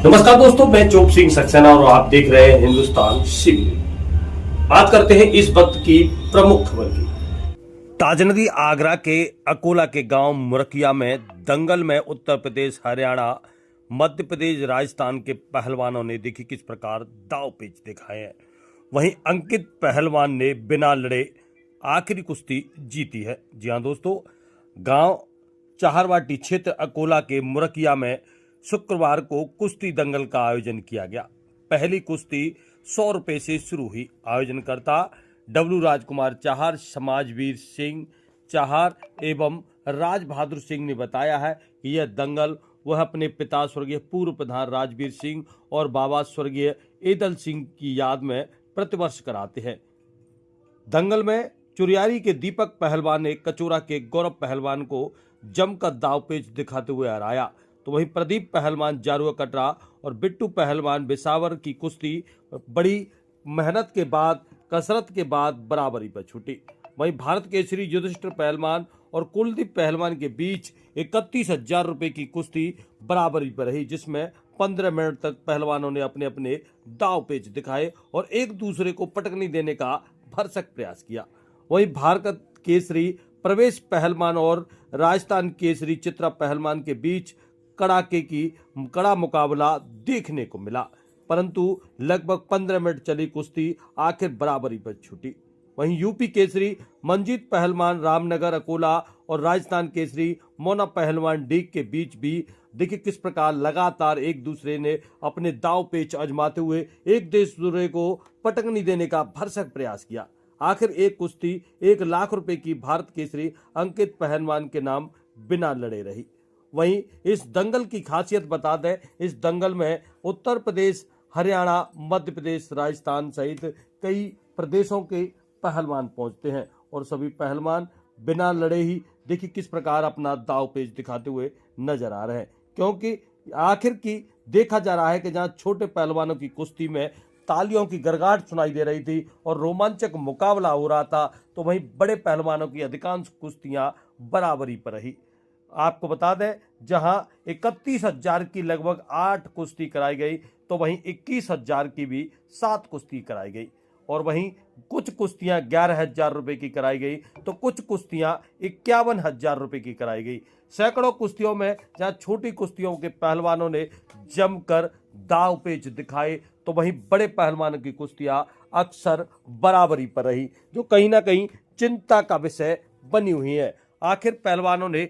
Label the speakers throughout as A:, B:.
A: नमस्कार दोस्तों, मैं चोप सिंह सक्सेना और आप देख रहे हैं हिंदुस्तान सिविल। बात करते हैं इस वक्त की प्रमुख खबर की। ताज नदी आगरा के अकोला के गांव मुरकिया में दंगल में उत्तर प्रदेश, हरियाणा, मध्य प्रदेश, राजस्थान के पहलवानों ने देखी किस प्रकार दांव पेच दिखाए हैं। वहीं अंकित पहलवान ने बिना लड़े आखिरी कुश्ती जीती है। जी हां दोस्तों, गांव चाहरवाटी क्षेत्र अकोला के मुरकिया में शुक्रवार को कुश्ती दंगल का आयोजन किया गया। पहली कुश्ती 100 रुपए से शुरू हुई। आयोजनकर्ता डब्लू राजकुमार चाहर, समाजवीर सिंह चाहर एवं राज बहादुर सिंह ने बताया है कि यह दंगल वह अपने पिता स्वर्गीय पूर्व प्रधान राजवीर सिंह और बाबा स्वर्गीय ईदल सिंह की याद में प्रतिवर्ष कराते हैं। दंगल में चुरियारी के दीपक पहलवान ने कचोरा के गौरव पहलवान को जमकर दावपेच दिखाते हुए हराया, तो वहीं प्रदीप पहलवान जारुआ कटरा और बिट्टू पहलवान बिसावर की कुश्ती बड़ी मेहनत के बाद, कसरत के बाद बराबरी पर छूटी। वहीं भारत केसरी युधिष्ठिर पहलवान और कुलदीप पहलवान के बीच 31,000 रुपए की कुश्ती बराबरी पर रही, जिसमें 15 मिनट तक पहलवानों ने अपने अपने दाव पेच दिखाए और एक दूसरे को पटकनी देने का भरसक प्रयास किया। वहीं भारत केसरी प्रवेश पहलवान और राजस्थान केसरी चित्रा पहलवान के बीच कड़ा मुकाबला देखने को मिला, परंतु लगभग 15 मिनट चली कुश्ती आखिर बराबरी पर छूटी। वहीं यूपी केसरी मंजीत पहलवान रामनगर अकोला और राजस्थान केसरी मोना पहलवान डीग के बीच भी देखिए किस प्रकार लगातार एक दूसरे ने अपने दाव पेच आजमाते हुए एक दूसरे को पटकनी देने का भरसक प्रयास किया। आखिर एक कुश्ती 1 लाख रुपए की भारत केसरी अंकित पहलवान के नाम बिना लड़े रही। वहीं इस दंगल की खासियत बता दें, इस दंगल में उत्तर प्रदेश, हरियाणा, मध्य प्रदेश, राजस्थान सहित कई प्रदेशों के पहलवान पहुंचते हैं और सभी पहलवान बिना लड़े ही देखिए किस प्रकार अपना दाव पेच दिखाते हुए नजर आ रहे हैं, क्योंकि आखिर की देखा जा रहा है कि जहां छोटे पहलवानों की कुश्ती में तालियों की गड़गड़ाहट सुनाई दे रही थी और रोमांचक मुकाबला हो रहा था, तो वहीं बड़े पहलवानों की अधिकांश कुश्तियां बराबरी पर रही। आपको बता दें, जहां 31,000 की लगभग 8 कुश्ती कराई गई, तो वहीं 21,000 की भी 7 कुश्ती कराई गई और वहीं कुछ कुश्तियां 11,000 रुपए की कराई गई, तो कुछ कुश्तियां 51,000 रुपए की कराई गई। सैकड़ों कुश्तियों में जहां छोटी कुश्तियों के पहलवानों ने जमकर दाव पेच दिखाए, तो वहीं बड़े पहलवानों की कुश्तियां अक्सर बराबरी पर रही, जो कहीं ना कहीं चिंता का विषय बनी हुई है। आखिर पहलवानों ने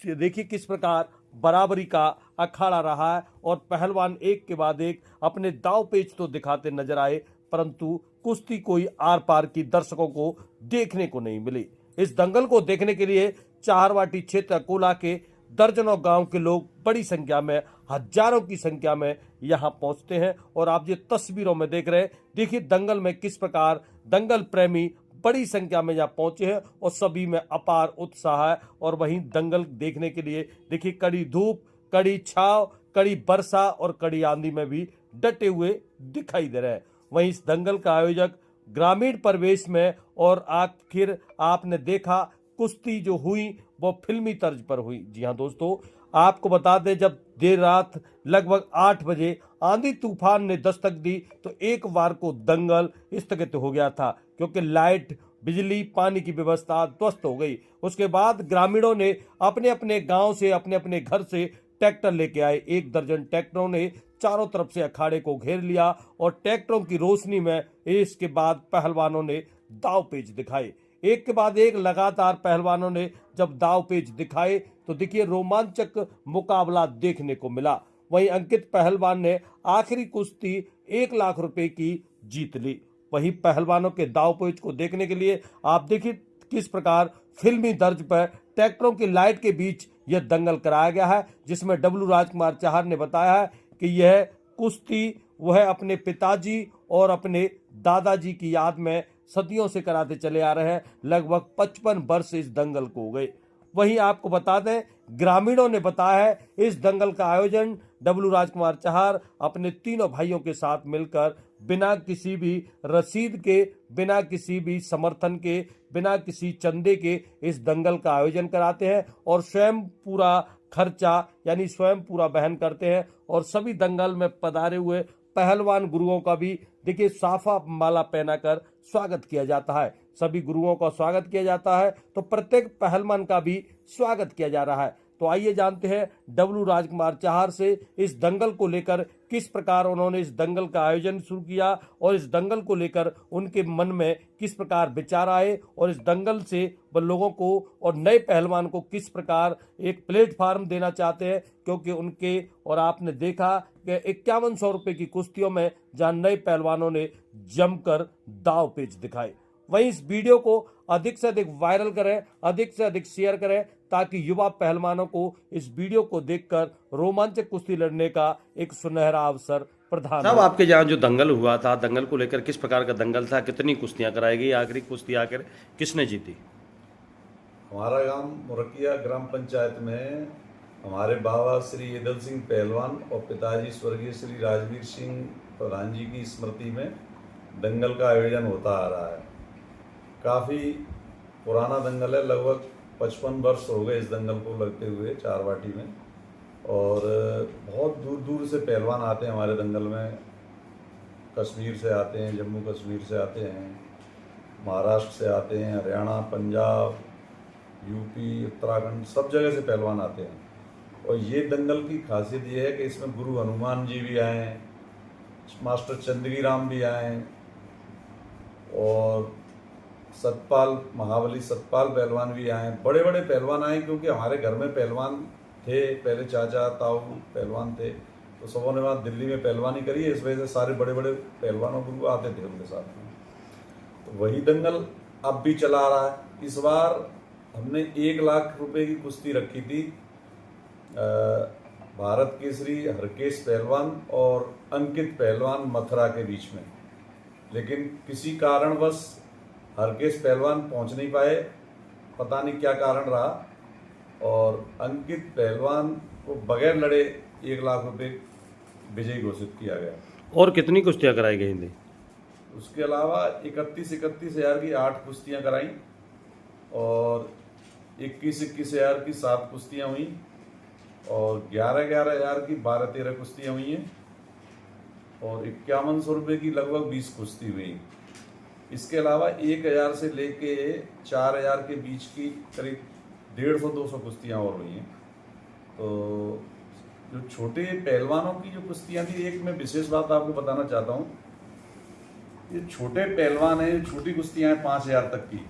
A: देखिए किस प्रकार बराबरी का अखाड़ा रहा है और पहलवान एक के बाद एक अपने दाव पेच तो दिखाते नजर आए, परंतु कुश्ती कोई आर पार की दर्शकों को देखने को नहीं मिली। इस दंगल को देखने के लिए चाहरवाटी क्षेत्र अकोला के दर्जनों गांव के लोग बड़ी संख्या में, हजारों की संख्या में यहां पहुंचते हैं और आप ये तस्वीरों में देख रहे हैं, देखिए दंगल में किस प्रकार दंगल प्रेमी बड़ी संख्या में यहाँ पहुंचे हैं और सभी में अपार उत्साह है। और वहीं दंगल देखने के लिए देखिए कड़ी धूप, कड़ी छाव, कड़ी वर्षा और कड़ी आंधी में भी डटे हुए दिखाई दे रहे हैं। वहीं इस दंगल का आयोजक ग्रामीण परिवेश में, और आखिर आपने देखा कुश्ती जो हुई वो फिल्मी तर्ज पर हुई। जी हाँ दोस्तों, आपको बता दें, जब देर रात लगभग 8 बजे आंधी तूफान ने दस्तक दी, तो एक बार को दंगल स्थगित हो गया था, क्योंकि लाइट, बिजली, पानी की व्यवस्था ध्वस्त हो गई। उसके बाद ग्रामीणों ने अपने अपने गांव से, अपने अपने घर से ट्रैक्टर लेके आए। 1 दर्जन ट्रैक्टरों ने चारों तरफ से अखाड़े को घेर लिया और ट्रैक्टरों की रोशनी में इसके बाद पहलवानों ने दाव पेच दिखाए। एक के बाद एक लगातार पहलवानों ने जब दाव पेच दिखाए, तो देखिए रोमांचक मुकाबला देखने को मिला। वहीं अंकित पहलवान ने आखिरी कुश्ती 1 लाख रुपए की जीत ली। वहीं पहलवानों के दाव पेच को देखने के लिए आप देखिए किस प्रकार फिल्मी दर्ज पर ट्रैक्टरों की लाइट के बीच यह दंगल कराया गया है, जिसमें डब्लू राजकुमार चाहर ने बताया है कि यह कुश्ती वह अपने पिताजी और अपने दादाजी की याद में सदियों से कराते चले आ रहे हैं। लगभग 55 वर्ष इस दंगल को हो गए। वहीं आपको बता दें, ग्रामीणों ने बताया है इस दंगल का आयोजन डब्लू राजकुमार चाहर अपने तीनों भाइयों के साथ मिलकर बिना किसी भी रसीद के, बिना किसी भी समर्थन के, बिना किसी चंदे के इस दंगल का आयोजन कराते हैं और स्वयं पूरा खर्चा यानी स्वयं पूरा वहन करते हैं। और सभी दंगल में पधारे हुए पहलवान गुरुओं का भी देखिए साफा माला पहनाकर स्वागत किया जाता है। सभी गुरुओं का स्वागत किया जाता है तो प्रत्येक पहलवान का भी स्वागत किया जा रहा है। तो आइए जानते हैं डब्लू राजकुमार चाहर से इस दंगल को लेकर किस प्रकार उन्होंने इस दंगल का आयोजन शुरू किया और इस दंगल को लेकर उनके मन में किस प्रकार विचार आए और इस दंगल से वह लोगों को और नए पहलवान को किस प्रकार एक प्लेटफार्म देना चाहते हैं। क्योंकि उनके और आपने देखा कि 5100 रुपए की कुश्तियों में जहां नए पहलवानों ने जमकर दाव पेच दिखाए। वहीं इस वीडियो को अधिक से अधिक वायरल करें, अधिक से अधिक शेयर करें ताकि युवा पहलवानों को इस वीडियो को देखकर रोमांचक कुश्ती लड़ने का एक सुनहरा अवसर प्रदान हो। आपके यहाँ जो दंगल हुआ था, दंगल को लेकर किस प्रकार का दंगल था, कितनी कुश्तियां कराई गई, आखिरी कुश्ती आकर किसने जीती?
B: हमारा गांव मुरकिया ग्राम पंचायत में हमारे बाबा श्री ईदल सिंह पहलवान और पिताजी स्वर्गीय श्री राजवीर सिंह प्रधान जी की स्मृति में दंगल का आयोजन होता आ रहा है। काफ़ी पुराना दंगल है, लगभग 55 वर्ष हो गए इस दंगल को लगते हुए चारवाटी में। और बहुत दूर दूर से पहलवान आते हैं हमारे दंगल में। कश्मीर से आते हैं, जम्मू कश्मीर से आते हैं, महाराष्ट्र से आते हैं, हरियाणा, पंजाब, यूपी, उत्तराखंड, सब जगह से पहलवान आते हैं। और ये दंगल की खासियत ये है कि इसमें गुरु हनुमान जी भी आए हैं, मास्टर चंदगी राम भी आए हैं और सतपाल महाबली सतपाल पहलवान भी आए। बड़े बड़े पहलवान आए क्योंकि हमारे घर में पहलवान थे, पहले चाचा ताऊ पहलवान थे, तो सबों ने वहाँ दिल्ली में पहलवानी करी है। इस वजह से सारे बड़े बड़े पहलवानों गुरु आते थे उनके साथ में। तो वही दंगल अब भी चला रहा है। इस बार हमने 1 लाख रुपए की कुश्ती रखी थी भारत केसरी हरकेश पहलवान और अंकित पहलवान मथुरा के बीच में, लेकिन किसी कारणवश हरकेश पहलवान पहुंच नहीं पाए, पता नहीं क्या कारण रहा, और अंकित पहलवान को बगैर लड़े 1 लाख रुपए विजयी घोषित किया गया।
A: और कितनी कुश्तियां कराई गई थी?
B: उसके अलावा 31 हज़ार की 8 कुश्तियां कराई और 21 हज़ार की 7 कुश्तियां हुई और 11 हज़ार की 12-13 कुश्तियां हुई हैं और 5100 रुपये की लगभग 20 कुश्ती हुई। इसके अलावा 1000 से लेके 4000 के बीच की करीब 150-200 कुश्तियाँ और हुई हैं। तो जो छोटे पहलवानों की जो कुश्तियाँ थी, एक मैं विशेष बात आपको बताना चाहता हूँ। ये छोटे पहलवान हैं, छोटी कुश्तियाँ हैं 5000 तक की,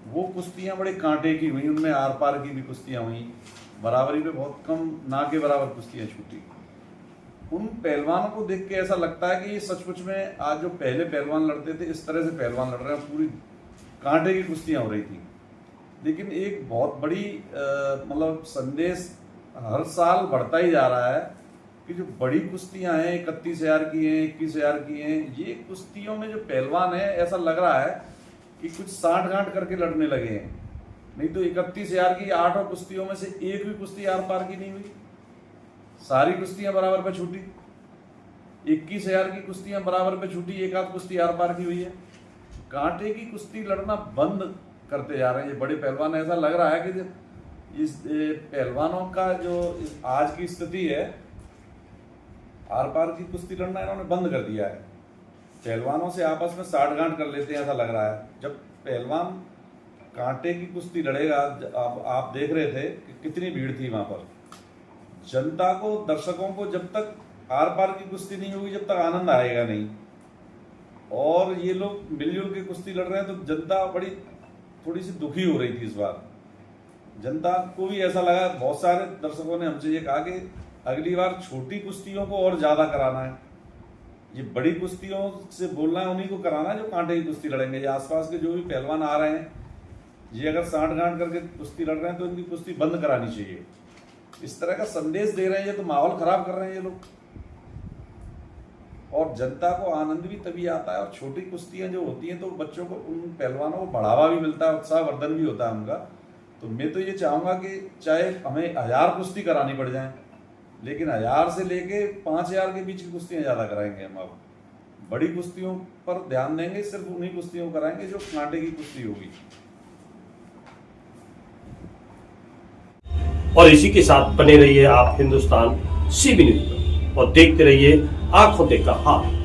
B: वो कुश्तियाँ बड़े कांटे की हुई, उनमें आर पार की भी कुश्तियाँ हुई, बराबरी पे बहुत कम, ना के बराबर कुश्तियाँ छूटी। उन पहलवानों को देख के ऐसा लगता है कि ये सचमुच में आज जो पहले पहलवान लड़ते थे इस तरह से पहलवान लड़ रहे हैं, पूरी कांटे की कुश्तियां हो रही थी। लेकिन एक बहुत बड़ी मतलब संदेश हर साल बढ़ता ही जा रहा है कि जो बड़ी कुश्तियां हैं 31,000 की हैं, 21,000 की हैं, ये कुश्तियों में जो पहलवान है ऐसा लग रहा है कि कुछ साठ गांठ करके लड़ने लगे हैं। नहीं तो 31,000 की 8 कुश्तियों में से एक भी कुश्ती आर पार की नहीं हुई, सारी कुश्तियां बराबर पे छूटी। 21,000 की कुश्तियां बराबर पे छूटी, एक आध कुश्ती आर पार की हुई है। कांटे की कुश्ती लड़ना बंद करते जा रहे हैं ये बड़े पहलवान। ऐसा लग रहा है कि इस पहलवानों का जो आज की स्थिति है, आर पार की कुश्ती लड़ना इन्होंने बंद कर दिया है। पहलवानों से आपस में साठ गांठ कर लेते हैं, ऐसा लग रहा है। जब पहलवान कांटे की कुश्ती लड़ेगा, आप देख रहे थे कि कितनी भीड़ थी वहां पर। जनता को, दर्शकों को जब तक आर पार की कुश्ती नहीं होगी जब तक आनंद आएगा नहीं। और ये लोग मिलजुल के कुश्ती लड़ रहे हैं तो जनता बड़ी थोड़ी सी दुखी हो रही थी इस बार। जनता को भी ऐसा लगा, बहुत सारे दर्शकों ने हमसे ये कहा कि अगली बार छोटी कुश्तियों को और ज्यादा कराना है, ये बड़ी कुश्तियों से बोलना है उन्हीं को कराना है जो कांटे की कुश्ती लड़ेंगे। ये आसपास के जो भी पहलवान आ रहे हैं, ये अगर साठ गांठ करके कुश्ती लड़ रहे हैं तो इनकी कुश्ती बंद करानी चाहिए। इस तरह का संदेश दे रहे हैं, तो माहौल खराब कर रहे हैं ये लोग। और जनता को आनंद भी तभी आता है, और छोटी कुश्तियां जो होती हैं तो बच्चों को, उन पहलवानों को बढ़ावा भी मिलता है, उत्साहवर्धन भी होता है उनका। तो मैं तो ये चाहूंगा कि चाहे हमें 1000 कुश्ती करानी पड़ जाए, लेकिन 1000 से लेके 5000 के बीच की कुश्तियां ज्यादा कराएंगे हम। अब बड़ी कुश्तियों पर ध्यान देंगे, सिर्फ उन्हीं कुश्तियों को कराएंगे जो कांटे की कुश्ती होगी।
A: और इसी के साथ बने रहिए आप हिंदुस्तान सीबी न्यूज पर और देखते रहिए आंखों देखा हाल।